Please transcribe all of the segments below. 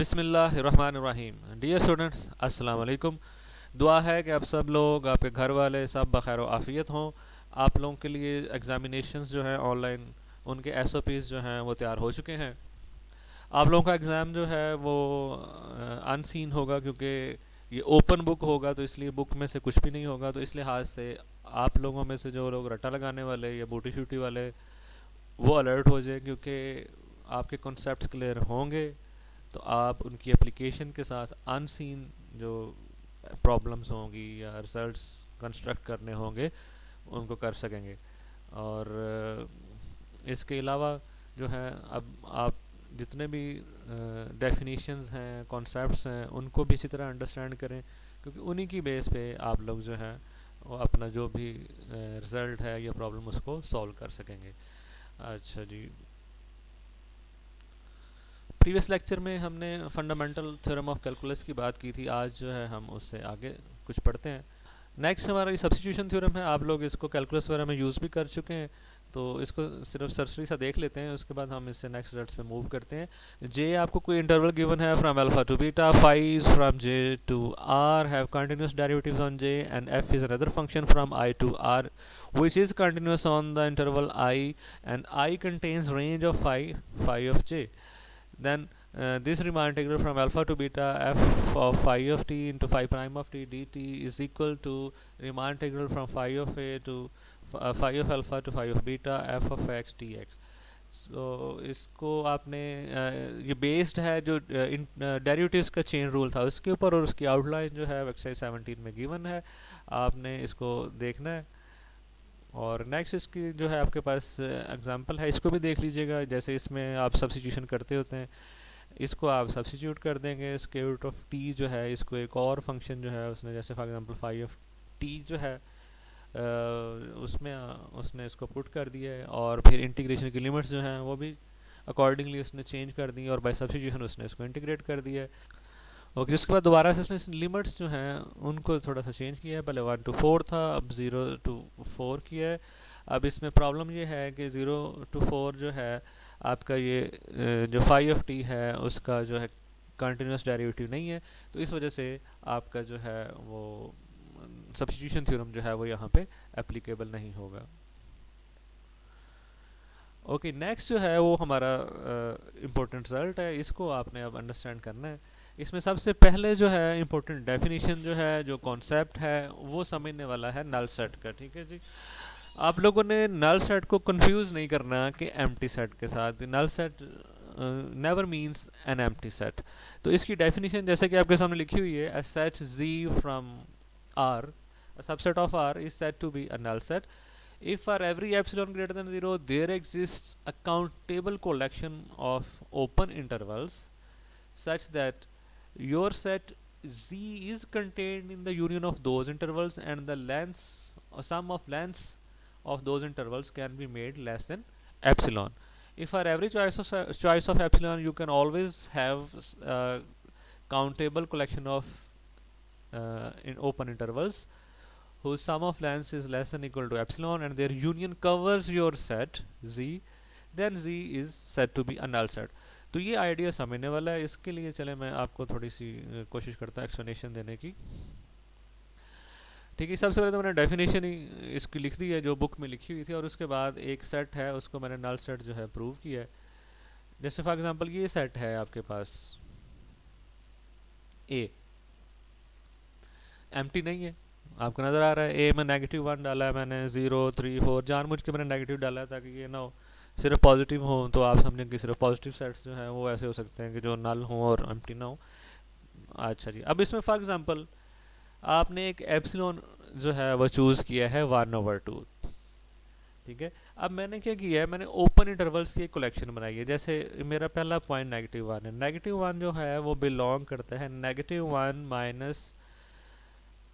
बिस्मिल्लाहिर्रहमानिर्रहीम। Dear students, अस्सलाम वालेकुम। दुआ है कि आप सब लोग, आपके घर वाले सब बखैर आफ़ियत हों। आप लोगों के लिए एग्ज़ामिनेशंस जो हैं ऑनलाइन, उनके एसओपीज़ जो हैं वो तैयार हो चुके हैं। आप लोगों का एग्ज़ाम जो है वो अनसीन होगा, क्योंकि ये ओपन बुक होगा, तो इसलिए बुक में से कुछ भी नहीं होगा। तो इस लिहाज से आप लोगों में से जो लोग रट्टा लगाने वाले या बूटी शूटी वाले, वो अलर्ट हो जाए, क्योंकि आपके कॉन्सेप्ट्स क्लियर होंगे तो आप उनकी एप्लीकेशन के साथ अनसीन जो प्रॉब्लम्स होंगी या रिजल्ट्स कंस्ट्रक्ट करने होंगे उनको कर सकेंगे। और इसके अलावा जो है, अब आप जितने भी डेफिनेशंस हैं, कॉन्सेप्ट्स हैं, उनको भी अच्छी तरह अंडरस्टैंड करें, क्योंकि उन्हीं की बेस पे आप लोग जो है वो अपना जो भी रिज़ल्ट है या प्रॉब्लम उसको सॉल्व कर सकेंगे। अच्छा जी, प्रीवियस लेक्चर में हमने फंडामेंटल थ्योरम ऑफ कैलकुलस की बात की थी। आज जो है हम उससे आगे कुछ पढ़ते हैं। नेक्स्ट हमारा ये सब्स्टिट्यूशन थ्योरम है। आप लोग इसको कैलकुलस वगैरह में यूज़ भी कर चुके हैं, तो इसको सिर्फ सरसरी सा देख लेते हैं, उसके बाद हम इससे नेक्स्ट रिजल्ट्स पे मूव करते हैं। जे आपको कोई इंटरवल गिवन है from alpha to beta, phis from J to R have continuous derivatives on J, and F is another function from I to R which is continuous on the interval I, and I contains range of phi of j. Then this Riemann integral from alpha to beta f of phi of t into phi prime of t dt is equal to Riemann integral from phi of a to phi of alpha to phi of beta f of x dx. सो इसको आपने ये based है जो derivatives का chain rule था उसके ऊपर, और उसकी आउटलाइन जो है एक्सरसाइज 17 में गिवन है। आपने इसको देखना है। और नेक्स्ट इसकी जो है आपके पास एग्जांपल है, इसको भी देख लीजिएगा। जैसे इसमें आप सब्स्टिट्यूशन करते होते हैं, इसको आप सब्स्टिट्यूट कर देंगे। स्क्वायर रूट ऑफ टी जो है, इसको एक और फंक्शन जो है उसने, जैसे for example phi of T जो है उसमें उसने इसको पुट कर दिया है, और फिर इंटीग्रेशन की लिमिट्स जो हैं वो भी अकॉर्डिंगली उसने चेंज कर दी, और बाय सब्स्टिट्यूशन उसने इसको इंटीग्रेट कर दिया है। ओके, जिसके बाद दोबारा से उसने लिमिट्स जो हैं उनको थोड़ा सा चेंज किया है। पहले 1 to 4 था, अब 0 to 4 किया है। अब इसमें प्रॉब्लम ये है कि 0 to 4 जो है आपका ये जो फाई ऑफ टी है उसका जो है कंटिन्यूस डेरिवेटिव नहीं है, तो इस वजह से आपका जो है वो सब्स्टिट्यूशन थ्योरम जो है वो यहाँ पे एप्लीकेबल नहीं होगा। ओके, नेक्स्ट जो है वो हमारा इम्पोर्टेंट रिजल्ट है, इसको आपने अब अंडरस्टैंड करना है। इसमें सबसे पहले जो है इम्पोर्टेंट डेफिनेशन जो है, जो कॉन्सेप्ट है वो समझने वाला है नल सेट का। ठीक है जी, आप लोगों ने नल सेट को कंफ्यूज नहीं करना कि एम्प्टी सेट के साथ। Null set never means an empty set. तो इसकी डेफिनेशन जैसे कि आपके सामने लिखी हुई है, a set G from R, a subset of R is said to be a null set if for every epsilon greater than 0 there exists a countable collection of open intervals such that your set Z is contained in the union of those intervals, and the lengths or sum of lengths of those intervals can be made less than epsilon. If for every choice of epsilon you can always have a countable collection of in open intervals whose sum of lengths is less than equal to epsilon, and their union covers your set Z, then Z is said to be a null set. तो ये idea समझने वाला है। इसके लिए चले मैं आपको थोड़ी सी कोशिश करता हूँ एक्सप्लेनेशन देने की। ठीक है, सबसे पहले तो मैंने डेफिनेशन ही इसकी लिख दी है जो बुक में लिखी हुई थी, और उसके बाद एक सेट है उसको मैंने नल सेट जो है प्रूव किया है। जैसे फॉर एग्जांपल ये सेट है आपके पास ए, एम्प्टी नहीं है, आपको नज़र आ रहा है। ए में -1 डाला है मैंने, 0 3 4 जानबूझ के मैंने नेगेटिव डाला है ताकि ये ना हो सिर्फ पॉजिटिव हो, तो आप समझें कि सिर्फ पॉजिटिव सेट्स जो हैं वो ऐसे हो सकते हैं कि जो नल हो और एम्प्टी ना हो। अच्छा जी, अब इसमें फॉर एग्जांपल आपने एक एप्सिलॉन जो है वो चूज़ किया है 1/2। ठीक है, अब मैंने क्या किया है, मैंने ओपन इंटरवल्स की एक कलेक्शन बनाई है। जैसे मेरा पहला पॉइंट -1 है, -1 जो है वो बिलोंग करता है -1 माइनस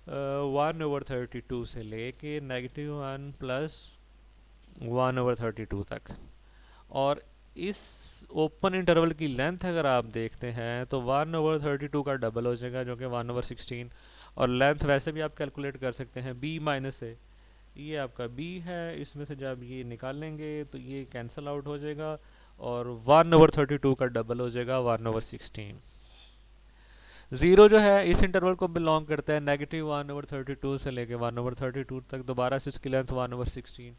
1/32 से लेके -1 प्लस 1/32 तक। और इस ओपन इंटरवल की लेंथ अगर आप देखते हैं तो 1/32 का डबल हो जाएगा, जो कि 1/16। और लेंथ वैसे भी आप कैलकुलेट कर सकते हैं b माइनस से, ये आपका b है, इसमें से जब ये निकालेंगे तो ये कैंसिल आउट हो जाएगा, और 1/32 का डबल हो जाएगा 1/16। ज़ीरो जो है इस इंटरवल को बिलोंग करता है -1/32 से लेके 1/32 तक, दोबारा से इसकी लेंथ 1/16।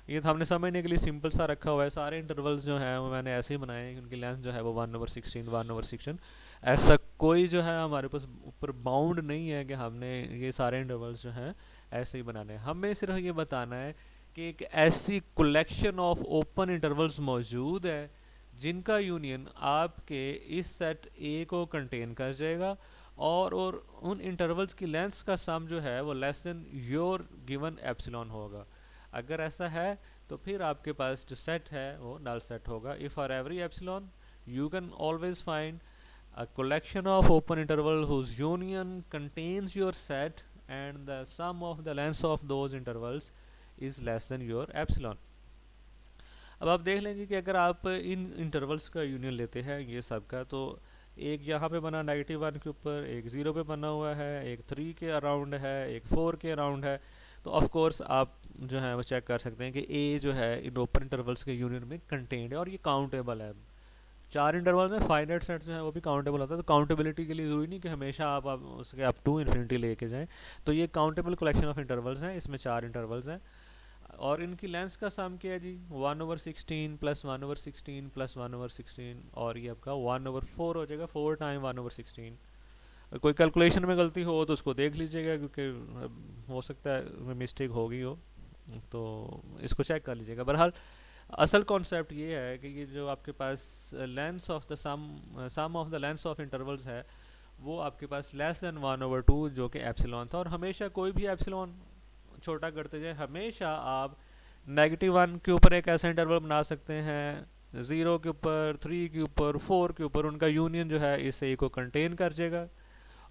ये तो हमने समझने के लिए सिंपल सा रखा हुआ है, सारे इंटरवल्स जो हैं वो मैंने ऐसे ही बनाए हैं कि उनकी लेंथ जो है वो 1/16 1/16। ऐसा कोई जो है हमारे पास ऊपर बाउंड नहीं है कि हमने ये सारे इंटरवल्स जो हैं ऐसे ही बनाने हैं। हमें सिर्फ ये बताना है कि एक ऐसी कलेक्शन ऑफ ओपन इंटरवल्स मौजूद है जिनका यूनियन आपके इस सेट ए को कंटेन कर जाएगा, और उन इंटरवल्स की लेंथ्स का सम जो है वो less than your given epsilon होगा। अगर ऐसा है तो फिर आपके पास जो सेट है वो नल सेट होगा। If for every epsilon you can always find a collection of open interval whose union contains your set and the sum of the lengths of those intervals is less than your epsilon। अब आप देख लेंगे कि अगर आप इन intervals का union लेते हैं ये सब का, तो एक यहाँ पे बना -1 के ऊपर, एक 0 पे बना हुआ है, एक 3 के अराउंड है, एक 4 के अराउंड है, तो ऑफ कोर्स आप जो है वो चेक कर सकते हैं कि ए जो है इन ओपन इंटरवल्स के यूनियन में कंटेन्ड है और ये काउंटेबल है। चार इंटरवल्स में फाइनाइट सेट जो है वो भी काउंटेबल होता है, तो काउंटेबिलिटी के लिए ज़रूरी नहीं कि हमेशा आप उसके अप टू इन्फिनिटी लेके जाएं। तो ये काउंटेबल कलेक्शन ऑफ इंटरवल्स हैं, इसमें 4 इंटरवल्स हैं और इनकी लेंथ का सम क्या है जी, 1/16 प्लस 1/16 प्लस 1/16, और ये आपका 1/4 हो जाएगा, 4 टाइम 1/16। कोई कैलकुलेशन में गलती हो तो उसको देख लीजिएगा, क्योंकि हो सकता है मिस्टेक होगी हो, तो इसको चेक कर लीजिएगा। बहरहाल असल कॉन्सेप्ट ये है कि ये जो आपके पास length of the sum of the length of intervals है वो आपके पास लेस देन 1/2 जो कि एप्सिलॉन था, और हमेशा कोई भी एप्सिलॉन छोटा करते जाए हमेशा आप -1 के ऊपर एक ऐसा इंटरवल बना सकते हैं, 0 के ऊपर, 3 के ऊपर, 4 के ऊपर, उनका यूनियन जो है इस ए को कंटेन कर जाएगा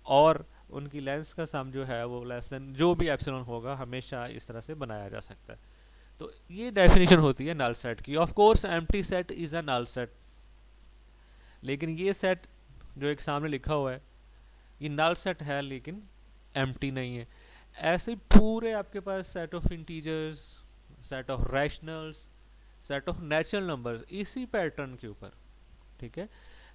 और उनकी लेंथ का सम जो है वो लेस देन जो भी एप्सिलॉन होगा हमेशा इस तरह से बनाया जा सकता है। तो ये डेफिनेशन होती है नल सेट की। Of course empty set is a null set, लेकिन ये सेट जो एक सामने लिखा हुआ है ये नल सेट है लेकिन एम्प्टी नहीं है। ऐसे ही पूरे आपके पास set of integers, set of rationals, set of natural numbers इसी पैटर्न के ऊपर, ठीक है,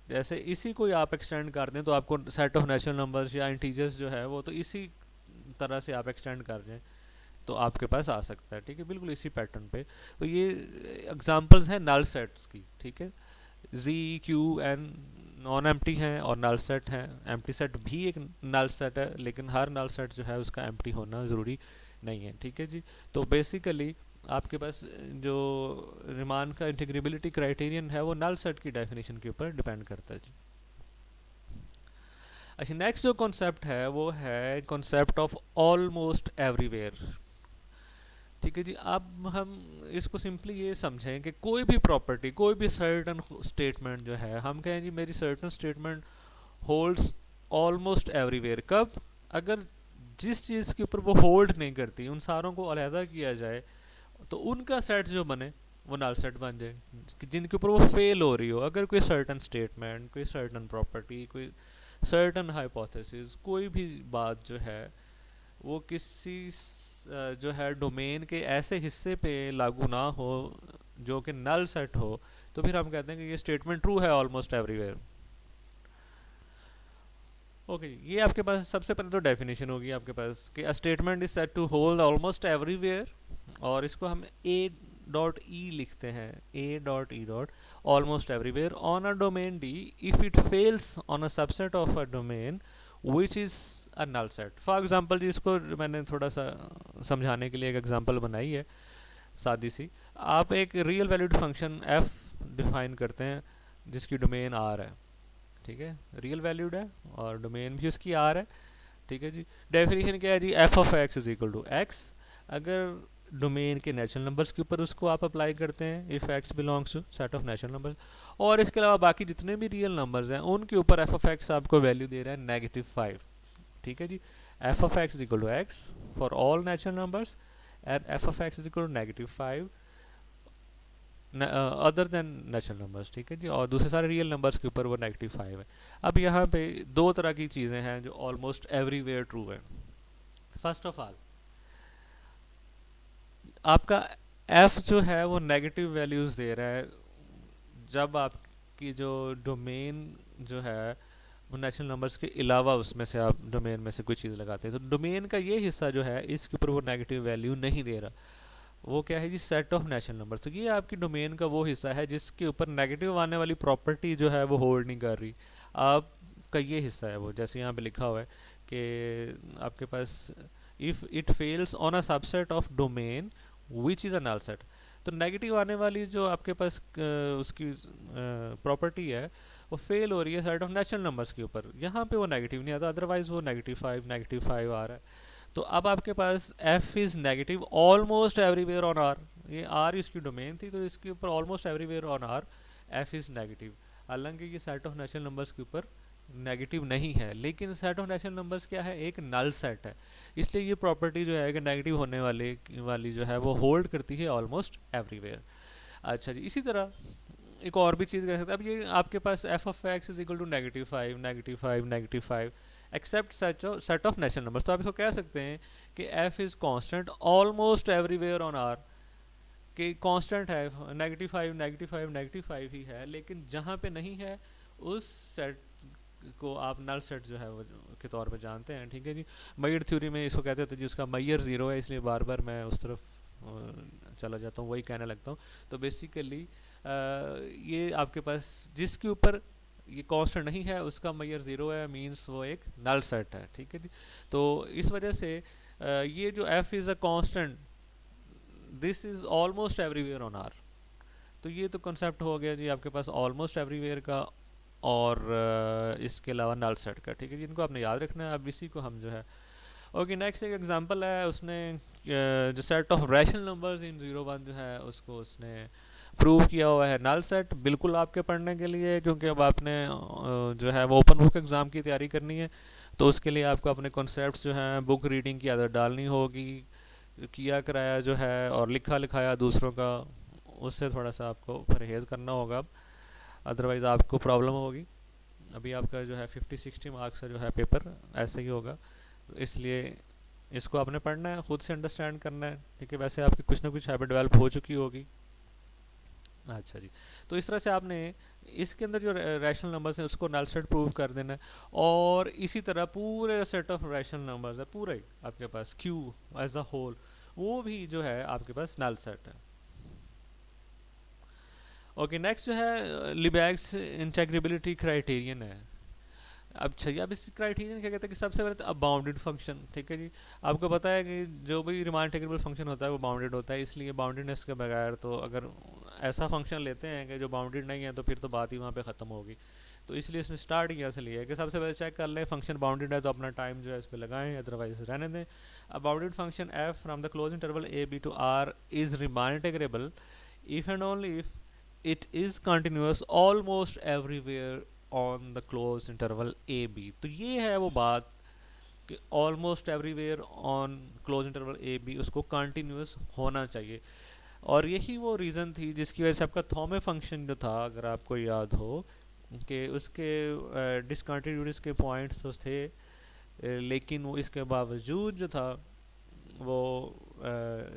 जैसे इसी को आप एक्सटेंड कर दें तो आपको सेट ऑफ नेचुरल नंबर्स या इंटीजर्स जो है वो तो इसी तरह से आप एक्सटेंड कर दें तो आपके पास आ सकता है, ठीक है, बिल्कुल इसी पैटर्न पे। तो ये एग्जांपल्स हैं नल सेट्स की, ठीक है, G Q N non empty हैं और नल सेट हैं। एम्प्टी सेट भी एक नल सेट है, लेकिन हर नल सेट जो है उसका एम्प्टी होना ज़रूरी नहीं है, ठीक है जी। तो बेसिकली आपके पास जो रिमान का इंटीग्रेबिलिटी क्राइटेरियन है वो नल सेट की डेफिनेशन के ऊपर डिपेंड करता है जी। अच्छा, नेक्स्ट जो कॉन्सेप्ट है वो है कॉन्सेप्ट ऑफ ऑलमोस्ट एवरीवेयर, ठीक है जी। अब हम इसको सिंपली ये समझें कि कोई भी प्रॉपर्टी, कोई भी सर्टन स्टेटमेंट जो है, हम कहें जी मेरी certain statement holds almost everywhere, कब, अगर जिस चीज़ के ऊपर वो होल्ड नहीं करती उन सारों को अलहदा किया जाए तो उनका सेट जो बने वो नल सेट बन जाए, जिनके ऊपर वो फेल हो रही हो। अगर कोई सर्टन स्टेटमेंट, कोई सर्टन प्रॉपर्टी, कोई सर्टन हाइपोथेसिस, कोई भी बात जो है वो किसी जो है डोमेन के ऐसे हिस्से पे लागू ना हो जो कि नल सेट हो, तो फिर हम कहते हैं कि ये स्टेटमेंट ट्रू है ऑलमोस्ट एवरीवेयर। ओके, ये आपके पास सबसे पहले तो डेफिनेशन होगी आपके पास कि a statement is set to hold almost everywhere, और इसको हम ए डॉट ई लिखते हैं, A dot E dot almost everywhere on a domain D if it fails on a subset of a domain which is a null set. For example जी, इसको मैंने थोड़ा सा समझाने के लिए एक एग्जांपल बनाई है सादी सी। आप एक real valued function F define करते हैं जिसकी डोमेन आर है, ठीक है, रियल वैल्यूड है और डोमेन भी उसकी आर है, ठीक है जी। डेफिनेशन क्या है जी, F of X is equal to X. अगर डोमेन के नेचुरल नंबर्स के ऊपर उसको आप अप्लाई करते हैं if X belongs to set of natural numbers, और इसके अलावा बाकी जितने भी रियल नंबर्स हैं उनके ऊपर एफ ऑफ एक्स आपको वैल्यू दे रहा है -5, ठीक है जी। F of X is equal to X for all natural numbers and F of X is equal to -5 other than natural numbers, ठीक है जी, और दूसरे सारे रियल नंबर्स के ऊपर वो -5 है। अब यहाँ पे दो तरह की चीज़ें हैं जो ऑलमोस्ट एवरीवेयर ट्रू है। फर्स्ट ऑफ ऑल, आपका f जो है वो नेगेटिव वैल्यूज़ दे रहा है जब आपकी जो डोमेन जो है नेचुरल नंबर्स के अलावा उसमें से आप डोमेन में से कोई चीज़ लगाते हैं, तो डोमेन का ये हिस्सा जो है इसके ऊपर वो नेगेटिव वैल्यू नहीं दे रहा, वो क्या है जी, सेट ऑफ नेचुरल नंबर। तो ये आपकी डोमेन का वो हिस्सा है जिसके ऊपर नेगेटिव आने वाली प्रॉपर्टी जो है वो होल्ड नहीं कर रही, आपका ये हिस्सा है वो। जैसे यहाँ पे लिखा हुआ है कि आपके पास if it fails on a subset of domain which is a null set, तो नेगेटिव आने वाली जो आपके पास उसकी प्रॉपर्टी है वो फेल हो रही है सेट ऑफ नेचुरल नंबर्स के ऊपर, यहाँ पे वो नेगेटिव नहीं आता, अदरवाइज वो -5 आ रहा है। तो अब आपके पास f is negative almost everywhere on r, ये r इसकी डोमेन थी तो इसके ऊपर almost everywhere on r f is negative. हालांकि ये सेट ऑफ नेचुरल नंबर्स के ऊपर नेगेटिव नहीं है, लेकिन सेट ऑफ नेचुरल नंबर्स क्या है, एक नल सेट है, इसलिए ये प्रॉपर्टी जो है कि नेगेटिव होने वाली जो है वो होल्ड करती है ऑलमोस्ट एवरीवेयर। अच्छा जी, इसी तरह एक और भी चीज़ कह सकते हैं। अब ये आपके पास F of X is equal to -5 -5 -5 except set of natural numbers, तो आप इसको कह सकते हैं कि F is constant almost everywhere on R, कि कांस्टेंट है, -5 -5 -5 ही है, लेकिन जहाँ पे नहीं है उस सेट को आप नल सेट जो है वो के तौर पे जानते हैं। ठीक है जी, मैयर थ्योरी में इसको कहते थे जिसका मैयर ज़ीरो है, इसलिए बार बार मैं उस तरफ चला जाता हूँ, वही कहने लगता हूँ। तो बेसिकली ये आपके पास जिसके ऊपर ये कांस्टेंट नहीं है उसका मैयर ज़ीरो है, मींस वो एक नल सेट है। ठीक है जी, तो इस वजह से ये जो f is a constant, this is almost everywhere on R, तो ये तो कंसेप्ट हो गया जी आपके पास ऑलमोस्ट एवरीवेयर का और इसके अलावा नल सेट का। ठीक है जी, इनको आपने याद रखना है। अब इसी को हम जो है ओके, नेक्स्ट एक एग्जांपल है, उसने जो set of rational numbers in 0 1 जो है उसको उसने प्रूव किया हुआ है नल सेट, बिल्कुल आपके पढ़ने के लिए, क्योंकि अब आपने जो है वो ओपन बुक एग्ज़ाम की तैयारी करनी है, तो उसके लिए आपको अपने कॉन्सेप्ट्स जो हैं बुक रीडिंग की आदत डालनी होगी, किया कराया जो है और लिखा लिखाया दूसरों का, उससे थोड़ा सा आपको परहेज़ करना होगा, अदरवाइज़ आपको प्रॉब्लम होगी। अभी आपका जो है 50-60 मार्क्स का जो है पेपर ऐसे ही होगा, तो इसलिए इसको आपने पढ़ना है, खुद से अंडरस्टैंड करना है। ठीक है, वैसे आपकी कुछ ना कुछ हैबिट डेवलप हो चुकी होगी। अच्छा जी, तो इस तरह से आपने इसके अंदर जो रैशनल नंबर्स हैं उसको नल सेट प्रूव कर देना है, और इसी तरह पूरे सेट ऑफ रैशनल नंबर्स है पूरे आपके पास Q एज अ होल, वो भी जो है आपके पास नल सेट है। ओके, नेक्स्ट जो है लिबैग्स इंटेग्रेबिलिटी क्राइटेरियन है। अब अच्छा, अब इस क्राइटेरियन क्या कहते हैं कि सबसे पहले तो अब बाउंडेड फंक्शन। ठीक है जी, आपको पता है कि जो भी रिमान इंटीग्रेबल फंक्शन होता है वो बाउंडेड होता है, इसलिए बाउंडेडनेस के बगैर तो अगर ऐसा फंक्शन लेते हैं कि जो बाउंडेड नहीं है तो फिर तो बात ही वहाँ पे ख़त्म होगी। तो इसलिए इसने स्टार्ट यहाँ से लिया है कि सबसे पहले चेक कर लें फंक्शन बाउंडेड है तो अपना टाइम जो है इस पर लगाएं, अदरवाइज रहने दें। A bounded function F from the closed interval A B to R is Riemann integrable if and only if it is continuous almost everywhere on the closed interval AB। तो ये है वो बात कि almost everywhere on closed interval AB उसको continuous होना चाहिए, और यही वो रीज़न थी जिसकी वजह से आपका थॉमे फंक्शन जो था, अगर आपको याद हो कि उसके डिसकंटिन्यूटीज के पॉइंट्स तो थे, लेकिन वो इसके बावजूद जो था वो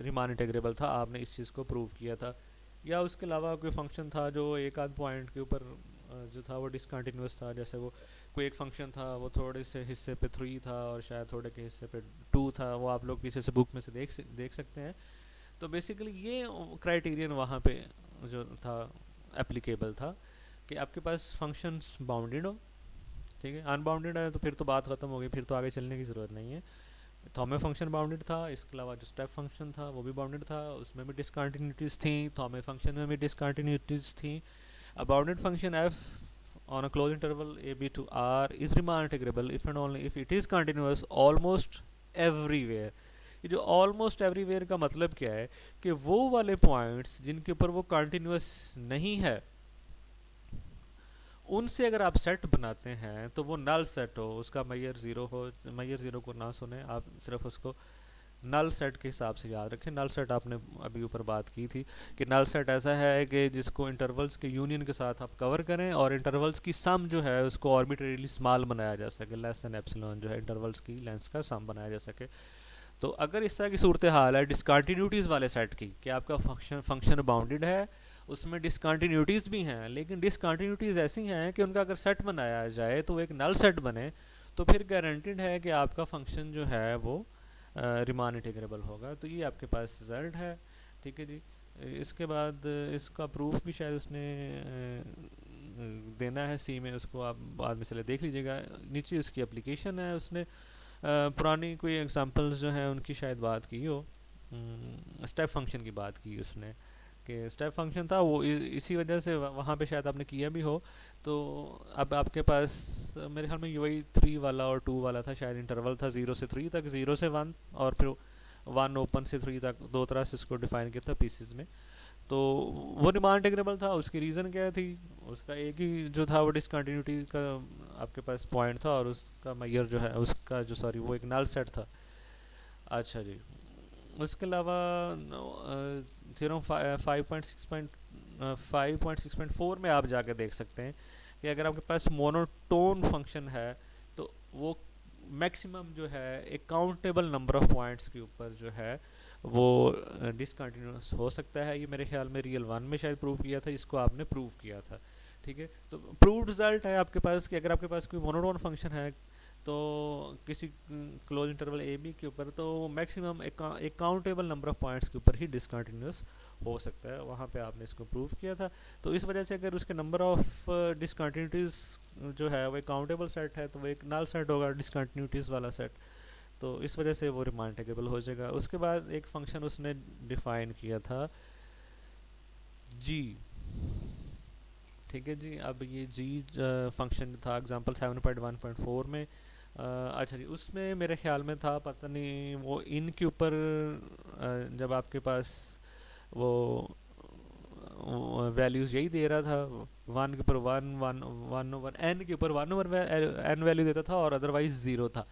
रिमान इंटेग्रेबल था, आपने इस चीज़ को प्रूव किया था। या उसके अलावा कोई फंक्शन था जो एक आध पॉइंट के ऊपर जो था वो डिसकंटिन्यूस था, जैसे वो कोई एक फंक्शन था वो थोड़े से हिस्से पे 3 था और शायद थोड़े के हिस्से पे 2 था, वो आप लोग पीछे से बुक में से देख सकते हैं। तो बेसिकली ये क्राइटेरियन वहाँ पे जो था एप्लीकेबल था कि आपके पास फंक्शंस बाउंडेड हो। ठीक है, अनबाउंडेड है तो फिर तो बात ख़त्म हो गई, फिर तो आगे चलने की ज़रूरत नहीं है। थॉमे फंक्शन बाउंडेड था, इसके अलावा जो स्टेप फंक्शन था वो भी बाउंडेड था, उसमें भी डिसकंटिन्यूटीज थी, थॉमे फंक्शन में भी डिसकंटिन्यूटीज थी। अ bounded function F on a closed interval a b to r is Riemann integrable if and only if it is continuous almost everywhere। ये जो almost everywhere का मतलब क्या है कि वो वाले पॉइंट्स जिनके ऊपर वो कंटिन्यूस नहीं है उनसे अगर आप सेट बनाते हैं तो वो नल सेट हो, उसका मैयर ज़ीरो हो। मैयर ज़ीरो को ना सुने आप, सिर्फ उसको नल सेट के हिसाब से याद रखें। नल सेट आपने अभी ऊपर बात की थी कि नल सेट ऐसा है कि जिसको इंटरवल्स के यूनियन के साथ आप कवर करें और इंटरवल्स की सम जो है उसको आर्बिट्रेरीली स्मॉल बनाया जा सके, लेस देन एप्सिलॉन जो है इंटरवल्स की लेंथ का सम बनाया जा सके। तो अगर इस तरह की सूरत हाल है डिसकंटिन्यूटीज़ वाले सेट की कि आपका फंक्शन बाउंडेड है उसमें डिसकंटिन्यूटीज़ भी हैं, लेकिन डिसकंटिन्यूटीज़ ऐसी हैं कि उनका अगर सेट बनाया जाए तो एक नल सेट बने, तो फिर गारंटीड है कि आपका फंक्शन जो है वो रिमान इंटीग्रेबल होगा। तो ये आपके पास रिजल्ट है, ठीक है जी। इसके बाद इसका प्रूफ भी शायद उसने देना है सी में, उसको आप बाद में चले देख लीजिएगा। नीचे उसकी एप्लीकेशन है, उसने पुरानी कोई एग्जांपल्स जो हैं उनकी शायद बात की हो, स्टेप फंक्शन की बात की उसने, कि स्टेप फंक्शन था वो इसी वजह से वहाँ पे शायद आपने किया भी हो। तो अब आपके पास मेरे ख्याल में वही 3 वाला और 2 वाला था शायद, इंटरवल था 0 से 3 तक, 0 से 1 और फिर 1 ओपन से 3 तक, दो तरह से इसको डिफाइन किया था पीसेस में। तो वो रिमान इंटीग्रेबल था, उसकी रीज़न क्या थी, उसका एक ही जो था वो डिसकंटिन्यूटी का आपके पास पॉइंट था, और उसका मैयर जो है उसका जो सॉरी वो एक नल सेट था। अच्छा जी। उसके अलावा थ्योरम 5.6.4 में आप जाके देख सकते हैं कि अगर आपके पास मोनोटोन फंक्शन है तो वो मैक्सिमम जो है एक काउंटेबल नंबर ऑफ पॉइंट्स के ऊपर जो है वो डिसकंटिन्यूस हो सकता है। ये मेरे ख्याल में रियल 1 में शायद प्रूव किया था, इसको आपने प्रूव किया था, ठीक है। तो प्रूव्ड रिजल्ट है आपके पास कि अगर आपके पास कोई मोनोटोन फंक्शन है तो किसी क्लोज इंटरवल ए बी के ऊपर, तो मैक्सिमम एक काउंटेबल नंबर ऑफ पॉइंट्स के ऊपर ही डिसकंटिन्यूस हो सकता है। वहाँ पे आपने इसको प्रूव किया था। तो इस वजह से अगर उसके नंबर ऑफ डिसकंटिन्यूटीज जो है वो एक काउंटेबल सेट है, तो वो एक नल सेट होगा डिसकंटिन्यूटीज वाला सेट। तो इस वजह से वो रिमान इंटीग्रेबल हो जाएगा। उसके बाद एक फंक्शन उसने डिफाइन किया था जी, ठीक है जी। अब ये जी फंक्शन था एग्जांपल 7.1.4 में। अच्छा जी, उसमें मेरे ख्याल में था, पता नहीं वो इन के ऊपर जब आपके पास वो वैल्यूज़ यही दे रहा था, 1 के ऊपर 1 1 1 ओवर एन के ऊपर 1 ओवर एन वैल्यू देता था और अदरवाइज ज़ीरो था।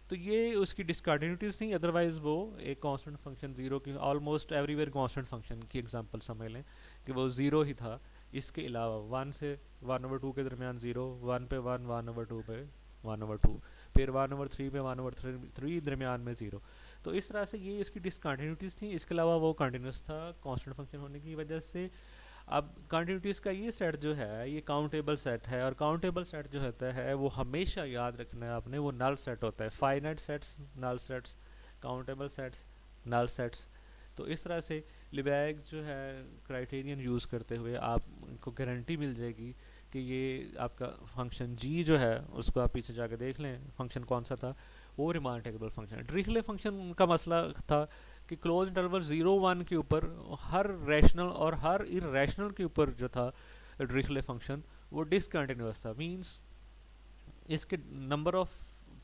तो ये उसकी डिसकंटिन्यूटीज थी, अदरवाइज वो एक कांस्टेंट फंक्शन जीरो की, ऑलमोस्ट एवरीवेयर कांस्टेंट फंक्शन की एग्जांपल समझ लें कि वो ज़ीरो ही था। इसके अलावा 1 से 1/2 के दरमियान ज़ीरो, 1 पे 1, 1/2 पे 1/2, फिर 1/3 पे 1/3 दरमियान में ज़ीरो। तो इस तरह से ये इसकी डिसकंटिन्यूटीज थी। इसके अलावा वो कंटिन्यूस था कांस्टेंट फंक्शन होने की वजह से। अब कंटिन्यूटीज का ये सेट जो है ये काउंटेबल सेट है, और काउंटेबल सेट जो होता है वो हमेशा याद रखना है आपने, वो नल सेट होता है। फाइनाइट सेट्स नल सेट्स, काउंटेबल सेट्स नल सेट्स। तो इस तरह से लिबैग जो है क्राइटेरियन यूज़ करते हुए आपको गारंटी मिल जाएगी कि ये आपका फंक्शन जी जो है, उसको आप पीछे जाके देख लें फंक्शन कौन सा था, वो रिमान इंटीग्रेबल फंक्शन है। डिरिख्ले फंक्शन का मसला था कि क्लोज इंटरवल 0 1 के ऊपर हर रैशनल और हर इरेशनल के ऊपर जो था डिरिख्ले फंक्शन वो डिसकंटिन्यूस था। मींस इसके नंबर ऑफ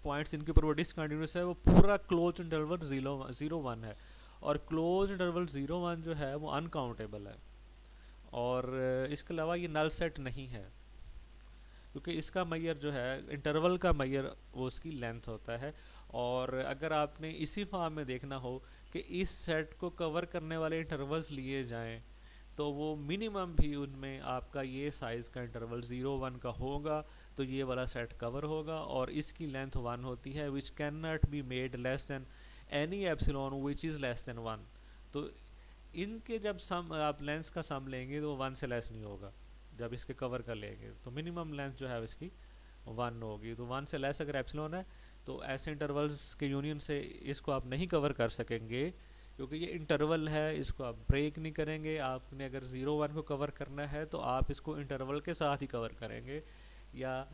पॉइंट्स इनके ऊपर वो डिसकंटिन्यूस है, वो पूरा क्लोज इंटरवल 0 1 है, और क्लोज इंटरवल 0 1 जो है वो अनकाउंटेबल है। और इसके अलावा ये नल सेट नहीं है, क्योंकि इसका मैयर जो है इंटरवल का मैयर वो उसकी लेंथ होता है। और अगर आपने इसी फॉर्म में देखना हो कि इस सेट को कवर करने वाले इंटरवल्स लिए जाएं, तो वो मिनिमम भी उनमें आपका ये साइज़ का इंटरवल 0 1 का होगा, तो ये वाला सेट कवर होगा। और इसकी लेंथ 1 होती है, which can not be made less than any epsilon which is less than 1। तो इनके जब सम आप लेंथ का सम लेंगे तो 1 से लेस नहीं होगा। जब इसके कवर कर लेंगे तो मिनिमम लेंथ जो है इसकी 1 होगी। तो 1 से लेस अगर एप्सिलॉन है तो ऐसे इंटरवल्स के यूनियन से इसको आप नहीं कवर कर सकेंगे, क्योंकि ये इंटरवल है, इसको आप ब्रेक नहीं करेंगे। आपने अगर 0 1 को कवर करना है तो आप इसको इंटरवल के साथ ही कवर करेंगे, या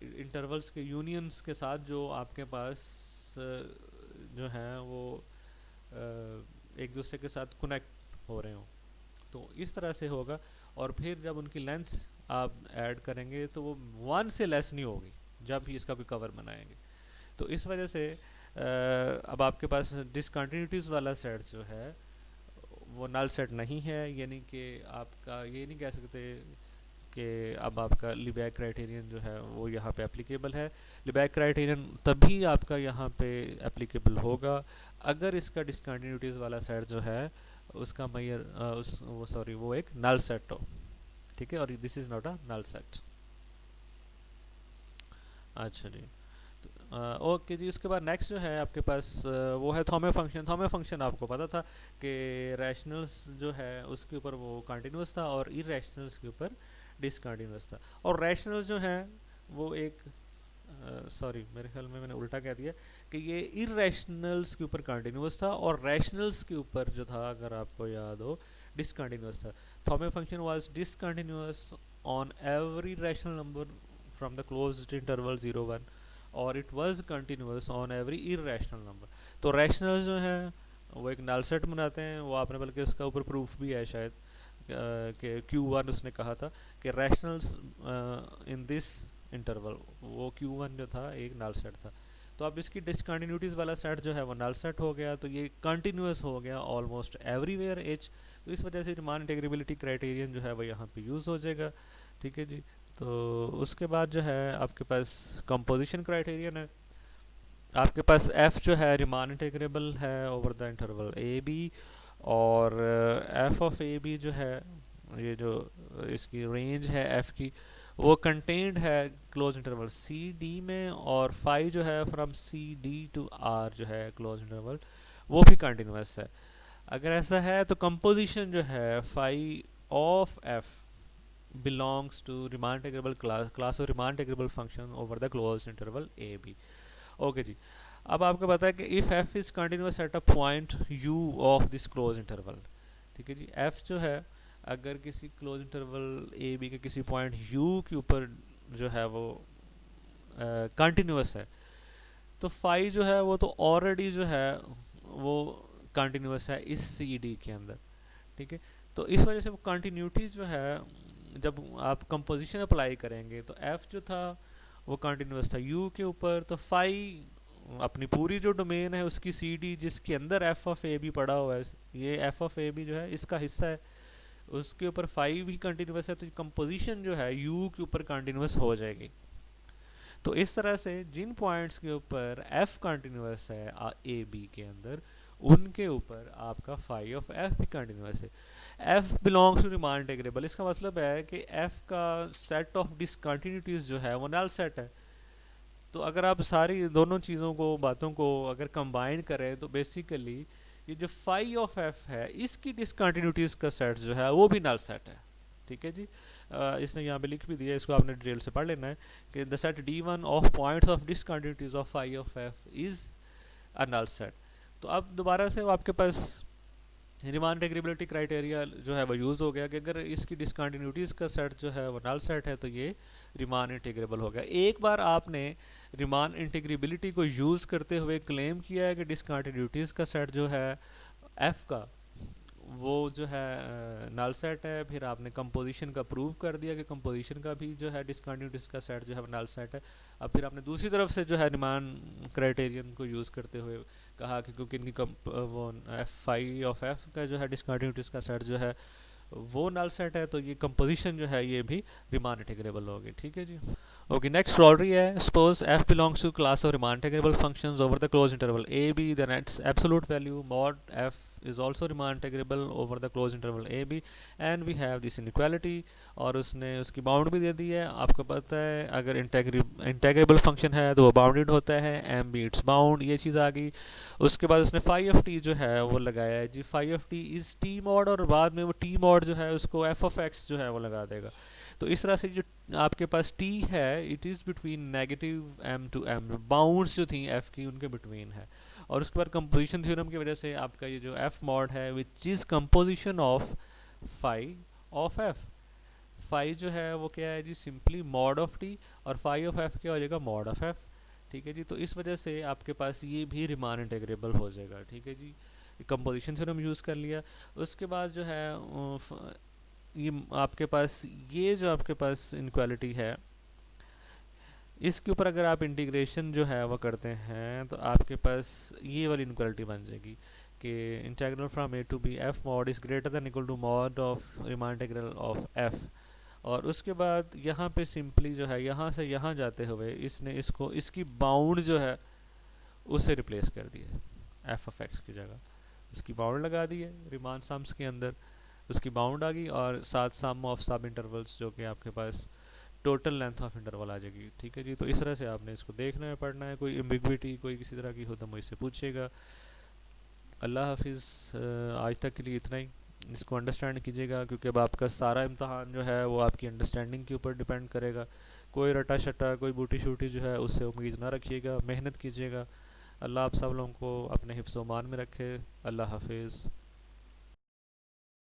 इंटरवल्स के यूनियंस के साथ जो आपके पास जो हैं वो एक दूसरे के साथ कनेक्ट हो रहे हों, तो इस तरह से होगा। और फिर जब उनकी लेंथ आप ऐड करेंगे तो वो 1 से लेस नहीं होगी जब भी इसका कोई कवर बनाएंगे। तो इस वजह से अब आपके पास डिसकंटिन्यूटीज वाला सेट जो है वो नल सेट नहीं है, यानी कि आपका ये नहीं कह सकते कि अब आपका लिबैग क्राइटेरियन जो है वो यहाँ पे एप्लीकेबल है। लिबैग क्राइटेरियन तभी आपका यहाँ पे एप्लीकेबल होगा अगर इसका डिसकंटिन्यूटीज वाला सेट जो है उसका मैयर वो एक नल सेट हो, ठीक है। और this is not a null set. अच्छा जी, ओके जी, उसके बाद नेक्स्ट जो है आपके पास वो है थॉमे फंक्शन। थॉमे फंक्शन आपको पता था कि रैशनल्स जो है उसके ऊपर वो कंटिन्यूस था और इरेशनल्स के ऊपर डिसकंटिन्यूस था। और रैशनल्स जो है वो एक सॉरी मेरे ख्याल में मैंने उल्टा कह दिया कि ये इरेशनल्स के ऊपर कंटिन्यूस था और रैशनल्स के ऊपर जो था, अगर आपको याद हो, डिसकंटिन्यूस था। Thomae function was discontinuous on every rational number from the closed interval 0 1 और it was continuous on every irrational number. तो रैशनल जो है वो एक नल सेट बनाते हैं, वो आपने बल्कि उसका ऊपर प्रूफ भी है शायद कि Q1 उसने कहा था कि रैशनल्स इन दिस इंटरवल, वो Q1 जो था एक नल सेट था। तो अब इसकी डिसकंटिन्यूटीज वाला सेट जो है वो नल सेट हो गया, तो ये कंटिन्यूस हो गया ऑलमोस्ट एवरीवेयर एच। तो इस वजह से रिमान इंटीग्रेबिलिटी क्राइटेरियन जो है वो यहाँ पे यूज़ हो जाएगा। ठीक है जी। तो उसके बाद जो है आपके पास कंपोजिशन क्राइटेरियन है। आपके पास एफ जो है रिमान इंटीग्रेबल है over the interval A B, और एफ ऑफ ए बी जो है, ये जो इसकी रेंज है एफ की, वो कंटेंड है क्लोज इंटरवल सी डी में, और फाई जो है from C D to R जो है क्लोज इंटरवल, वो भी कंटिन्यूस है। अगर ऐसा है तो कंपोजिशन जो है phi of F belongs to Riemann integrable class of Riemann integrable function over the closed interval a b। Okay जी। अब आपको पता है कि इफ f is continuous at a point u of this closed interval, ठीक है जी, f जो है अगर किसी क्लोज इंटरवल ए बी के किसी पॉइंट u के ऊपर जो है वो कंटिन्यूस है, तो फाई जो है वो तो ऑलरेडी जो है वो कंटिन्यूस है इस सी डी के अंदर। ठीक है। तो इस वजह से वो कंटिन्यूटी जो है, जब आप कंपोजिशन अप्लाई करेंगे तो एफ जो था वो कंटिन्यूस था यू के ऊपर, तो फाई अपनी पूरी जो डोमेन है उसकी सी डी जिसके अंदर एफ ऑफ ए बी पड़ा हुआ है, ये एफ ऑफ ए बी जो है इसका हिस्सा है, उसके ऊपर फाई भी कंटिन्यूस है, तो कंपोजिशन जो है यू के ऊपर कंटिन्यूस हो जाएगी। तो इस तरह से जिन पॉइंट्स के ऊपर एफ कंटिन्यूस है ए बी के अंदर, उनके ऊपर आपका फाई ऑफ एफ भी कंटिन्यूस है। F belongs to Riemann integrable, इसका मतलब है कि एफ का सेट ऑफ डिसकंटिन्यूटीज जो है वो नल सेट है। तो अगर आप सारी दोनों चीज़ों को, बातों को अगर कंबाइन करें तो बेसिकली ये जो फाई ऑफ एफ है इसकी डिसकंटिन्यूटीज का सेट जो है वो भी नल सेट है। ठीक है जी। इसने यहाँ पे लिख भी दिया, इसको आपने डिटेल से पढ़ लेना है कि the set D1 of points of discontinuities of phi of F is a null set. तो अब दोबारा से आपके पास रिमान इंटीग्रेबिलिटी क्राइटेरिया जो है वो यूज़ हो गया कि अगर इसकी डिसकंटिन्यूटीज़ का सेट जो है वो नल सेट है तो ये रिमान इंटीग्रेबल हो गया। एक बार आपने रिमान इंटीग्रेबिलिटी को यूज़ करते हुए क्लेम किया है कि डिसकंटिन्यूटीज़ का सेट जो है एफ का वो जो है नल सेट है, फिर आपने कंपोजिशन का प्रूव कर दिया कि कंपोजिशन का भी जो है डिसकंटिन्यूटीज का सेट जो है नल सेट है। अब फिर आपने दूसरी तरफ से जो है रिमान क्राइटेरियन को यूज़ करते हुए कहा कि क्योंकि इनकी वो एफ फाई ऑफ एफ का जो है डिसकंटिन्यूटीज का सेट जो है वो नल सेट है, तो ये कंपोजिशन जो है ये भी रिमान इंटीग्रेबल होगी। ठीक है जी। ओके, नेक्स्ट प्रॉपर्टी है, suppose F belongs to class of Riemann integrable functions over the closed interval A B, then its absolute value mod F is also Riemann integrable over the closed interval a b, and we have this inequality, और उसने उसकी bound भी दे दी है। आपको पता है अगर integrable function है तो वो बाउंडेड होता है, एम बी इट्स बाउंड, ये चीज़ आ गई। उसके बाद उसने फाई ऑफ टी जो है वो लगाया है जी, phi of T is T mod, और बाद में वो टी मॉड जो है उसको एफ ऑफ एक्स जो है वो लगा देगा। तो इस तरह से जो आपके पास टी है it is between negative M to M, bounds जो थी एफ की उनके बिटवीन है। और उसके बाद कंपोजिशन थ्योरम की वजह से आपका ये जो एफ मॉड है which is composition of phi of F, phi जो है वो क्या है जी, सिंपली मॉड ऑफ टी, और फाई ऑफ एफ क्या हो जाएगा, मॉड ऑफ एफ। ठीक है जी। तो इस वजह से आपके पास ये भी रिमान इंटीग्रेबल हो जाएगा। ठीक है जी, कंपोजिशन थ्योरम यूज़ कर लिया। उसके बाद जो है ये आपके पास ये जो आपके पास इनक्वालिटी है, इसके ऊपर अगर आप इंटीग्रेशन जो है वो करते हैं तो आपके पास ये वाली इनक्वालिटी बन जाएगी कि integral from A to B F mod is greater than equal to mod of Riemann integral of F. और उसके बाद यहाँ पे सिंपली जो है यहाँ से यहाँ जाते हुए इसने इसको इसकी बाउंड जो है उससे रिप्लेस कर दिया, एफ ऑफ एक्स की जगह उसकी बाउंड लगा दी है रिमान सम्स के अंदर, उसकी बाउंड आ गई, और साथ सम ऑफ सब इंटरवल्स जो कि आपके पास टोटल लेंथ ऑफ इंटरवल आ जाएगी। ठीक है जी, तो इस तरह से आपने इसको देखना है, पढ़ना है। कोई एम्बिग्विटी कोई किसी तरह की हो तो मुझसे पूछिएगा। अल्लाह हाफिज़। आज तक के लिए इतना ही। इसको अंडरस्टैंड कीजिएगा, क्योंकि अब आपका सारा इम्तहान जो है वो आपकी अंडरस्टैंडिंग के ऊपर डिपेंड करेगा। कोई रटा शटा कोई बूटी शूटी जो है उससे उम्मीद ना रखिएगा, मेहनत कीजिएगा। अल्लाह आप सब लोगों को अपने हिफ्ज़-ओ-मान में रखे। अल्लाह हाफिज़।